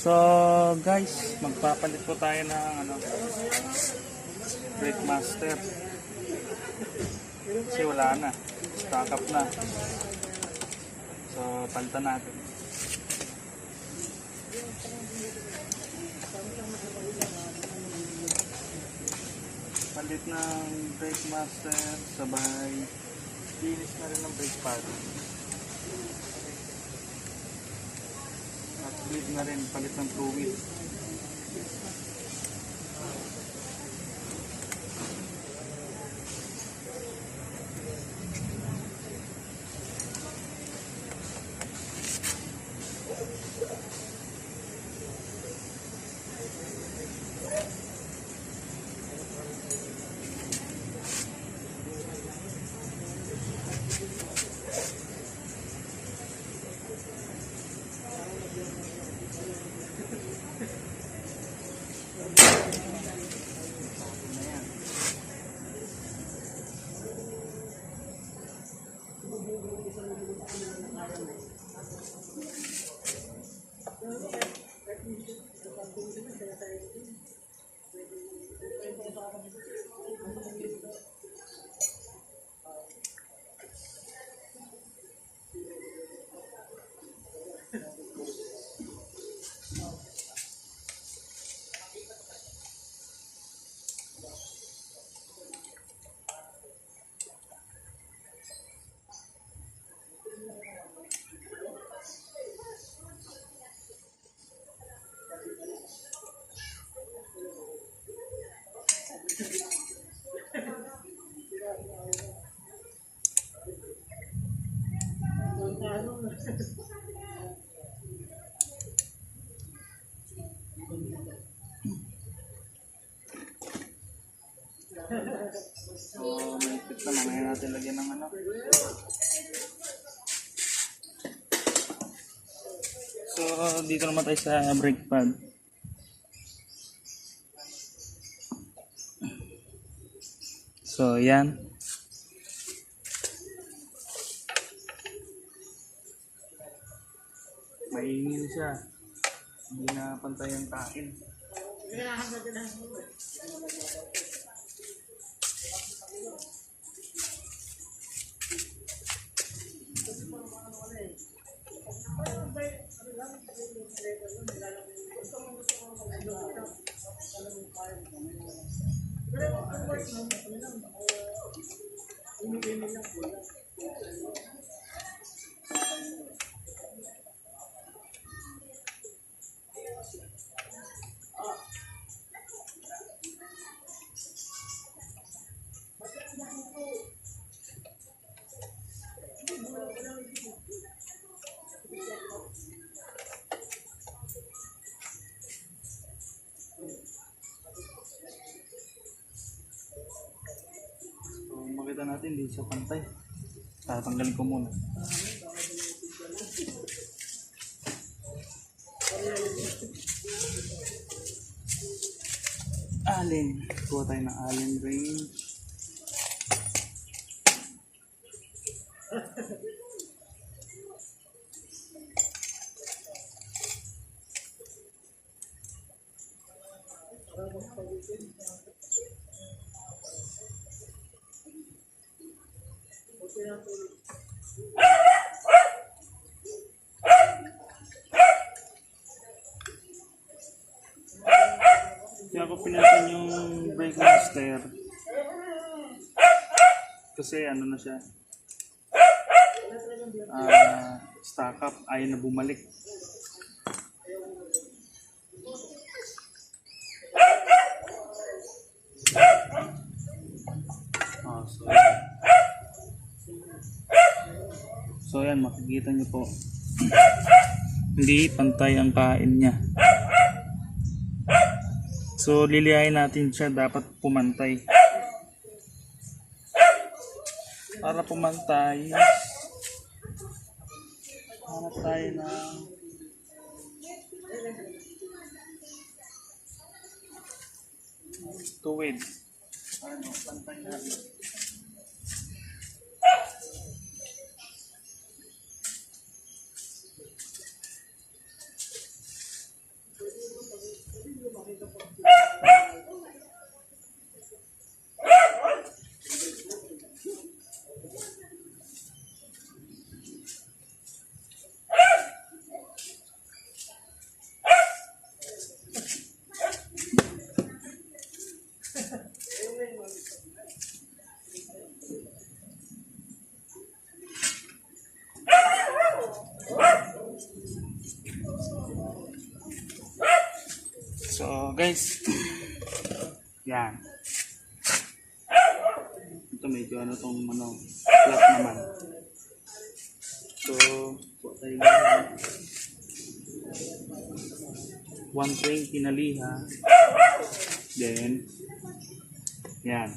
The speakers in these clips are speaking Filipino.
So guys, magpapalit po tayo ng brake master. Kasi wala na, stock up na. So palitan natin. Palit ng brake master, sabay linis na rin ng brake pad. At bleed na rin, palit ng fluid. So mahigpit na, mamaya natin lagyan ng So dito naman tayo sa brake pad. So yan. Maingin siya. Hindi na pantay ang kain. Makita natin hindi siya pantay. Tatanggalin ko muna. Allen. Kuha tayo ng Allen wrench. Kaya ako pinalitan yung brake master kasi na siya, stock up, ayaw na bumalik. So yan, makikita nyo po hindi pantay ang kain niya. So lilihain natin siya, dapat pumantay. Para pumantay, hanap tayo ng tuwid. Pantay natin. So guys, yan. Ito medyo ano tong flat naman. So, tayo 120 na liha. Then, yan.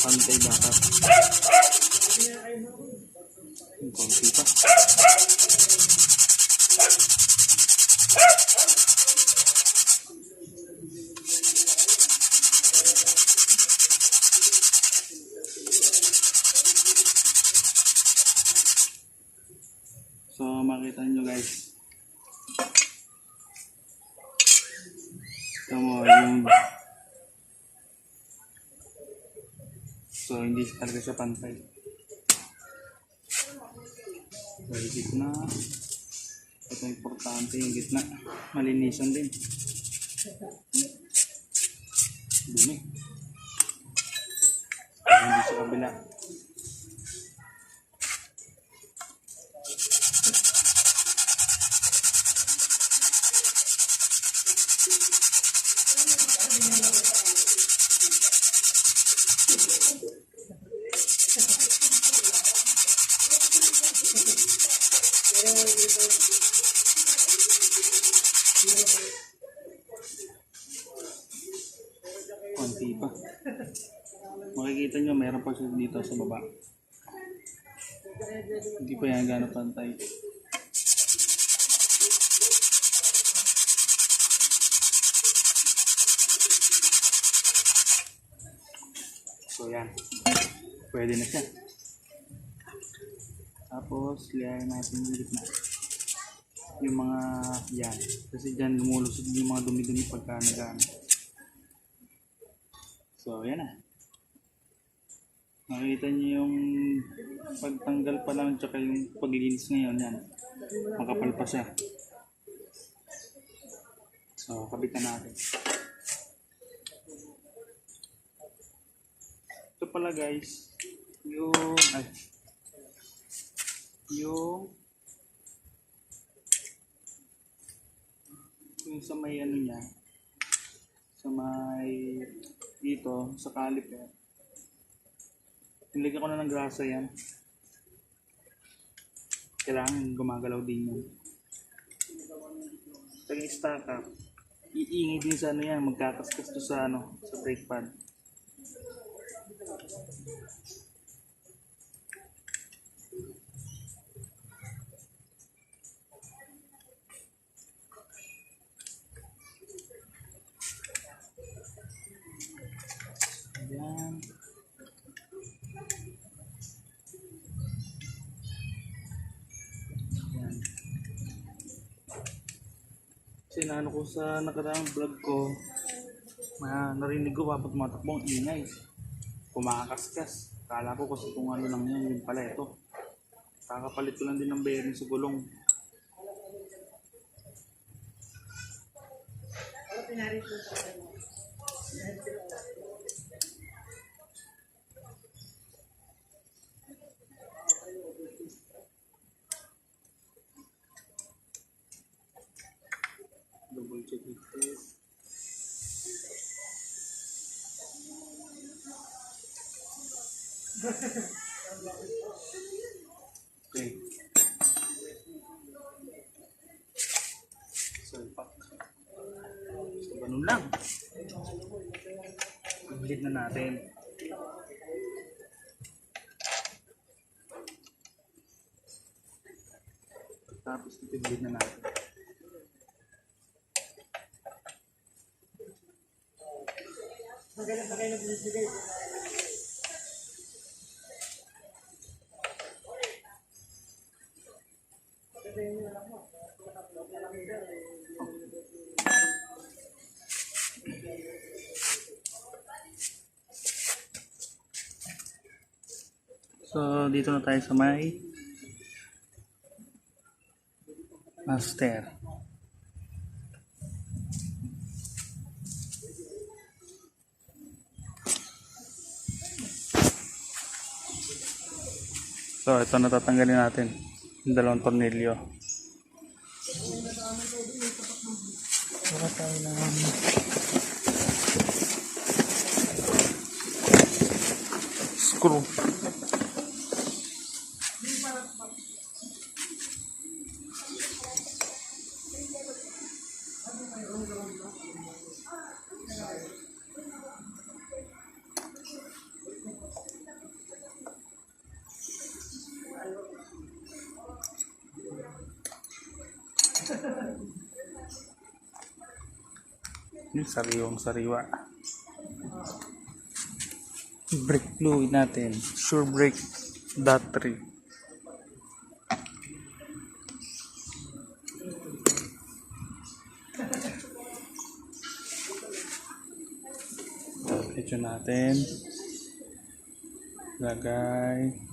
Pantay bakit. Yung konti pa. So, makita nyo guys. Ito mo yung... So, hindi talaga siya pantay. So, yung gitna. Ito importante yung gitna. Malinisan din. Dumi. Hindi sa kabila. Konti pa. Makikita nyo mayroon pa siya dito sa baba. Hindi pa yan gano'ng pantay. So yan. Pwede na siya. Tapos lihayin natin yung gitna. Yung mga yan. Kasi dyan lumulusog yung mga dumi-dumi pagka nagano. So, yan na. Makikita niyo yung pagtanggal pa lang tsaka yung paglilinis ngayon. Yan. Makapal pa siya. So, kabitan natin. Ito pala guys, yung sa may ano niya, sa may dito sa caliper, nilagyan ko na ng grasa yan. Kailangan gumagalaw din yun. Pag i-stack up, iingay din sa ano yan, magkakaskas to sa ano, sa brake pad. Ayan. Ayan. Kasi naano ko sa nakaraang vlog ko, narinig ko papat matakbong ingay. Kumakaskas. Kala ko kasi kung ano lang yan, yun pala ito. Kakapalit ko lang din ng bearing sa gulong. Double check ito. Okay. Salpak. So, ganun lang. I-bleed na natin. Tapos i-bleed na natin. So, dito na tayo sa may master. So, ito natatanggalin natin yung dalawang tornilyo. Baka tayo ng screw. Yung sariwang sariwa. Brake fluid natin, Sure Brake .3. Ito natin. Lagay.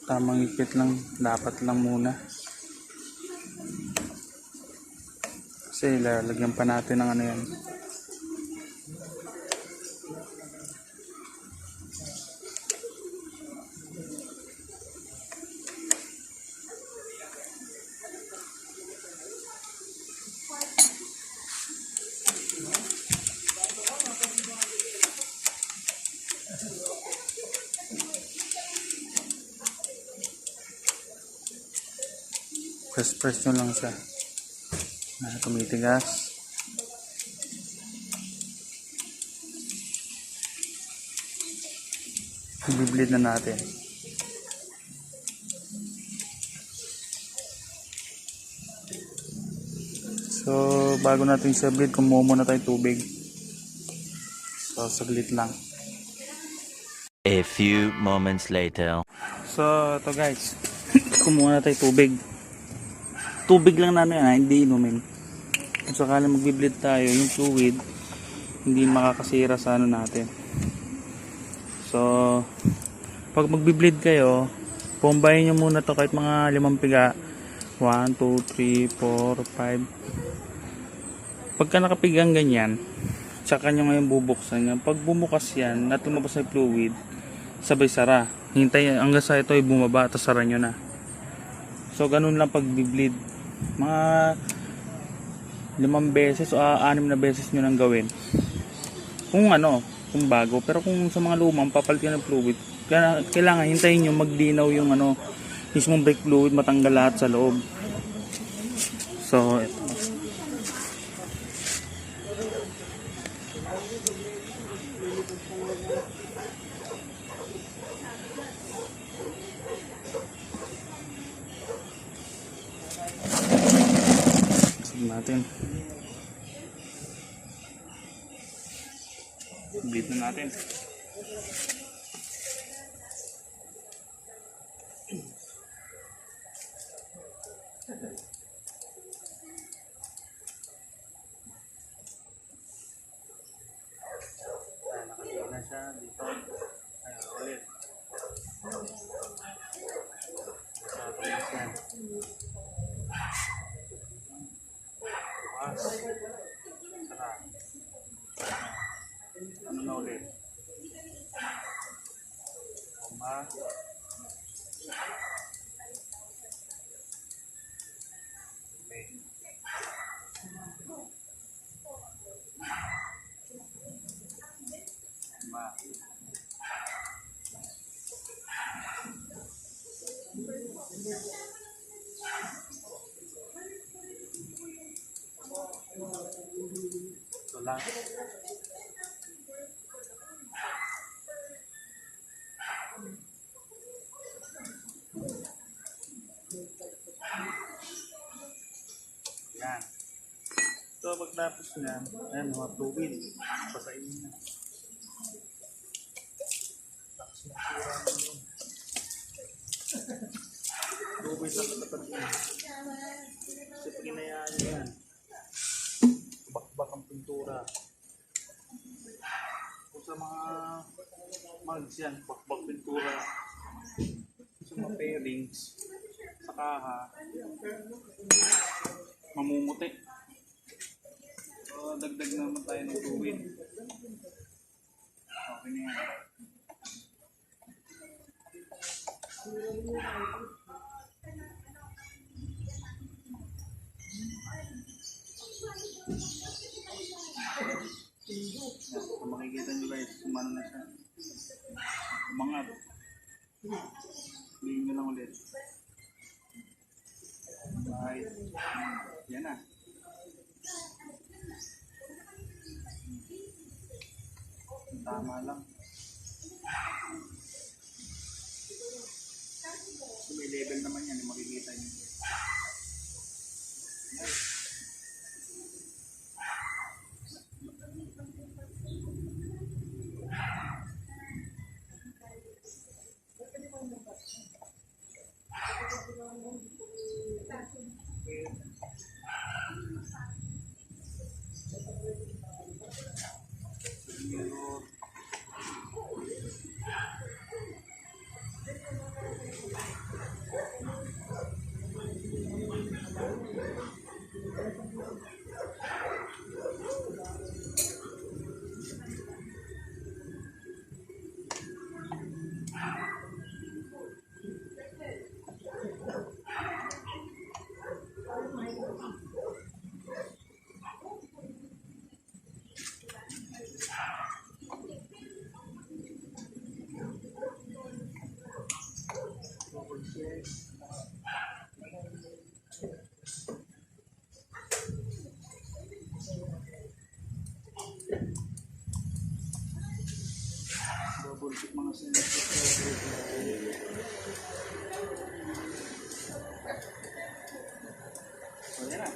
Tamang ipit lang, dapat lang muna. Kasi lalagyan pa natin ng ano yan. Press nyo lang siya na tumitigas. I-bleed na natin. So bago natin siya bleed, kumuha muna tayo tubig. So saglit lang. A few moments later. So ito guys, kumuha na tayo tubig. Tubig lang namin, hindi inumin. Kung sakaling magbi-bleed tayo, yung fluid hindi makakasira sa ano natin. So pag magbi-bleed kayo, pombayin nyo muna to kahit mga 5 piga. 1, 2, 3, 4, 5. Pagka nakapigang ganyan, tsaka nyo ngayon bubuksan yan. Pag bumukas yan at lumabas na fluid, sabay sara. Hintay hanggang sa ito ay bumaba, tapos sara nyo na. So ganun lang pag bi-bleed. Mga 5 beses o 6 na beses nyo nang gawin. Kung ano, kung bago. Pero kung sa mga lumang papalit ka ng fluid, kailangan hintayin nyo magdinaw yung ano, mismong brake fluid, matanggal lahat sa loob. So ito. Natin bleed na natin. Nakalimutan na siya dito. Ayan, ulit. Ano na ulit? Oma. Okay. Oma. Ito lang. Yan. So pagtapos niyan, ayan mga fluid. Basahin niyo na. Tapos na apoy sa katapat niya. Kasi pag inayaan niya yan, bakbak ang pintura. Kung sa mga mags yan, bakbak pintura. Sa mga pairings, sa kaha, mamumuti. So, dagdag naman tayo ng tuwid. Okay na yan. Kung makikita nyo guys, sumano na siya. Umangat. Hilihin nyo lang ulit. Right. Yan na. Tama lang. So, may level naman yan, makikita nyo. Yan. Double check mga sensor. So yan na.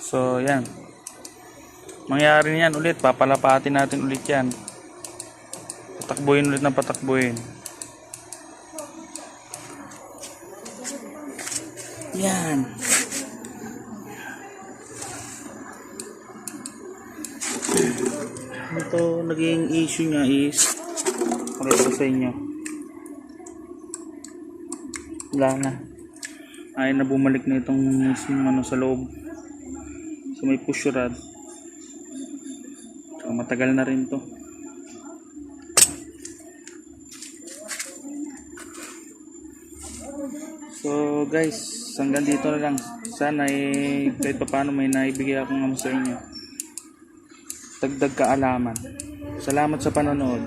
So yan. Mangyari niyan ulit, papalapatin natin ulit yan. Patakbuhin ulit ng patakbuhin. Yan. Ito naging issue niya is pakita ko sa inyo. Wala na. Ayaw na bumalik na itong ano, sa loob. So may push rod. So, matagal na rin to. So guys, hanggang dito na lang. Sana kahit pa paano may naibigay akong sa inyo. Dagdag kaalaman. Salamat sa panonood.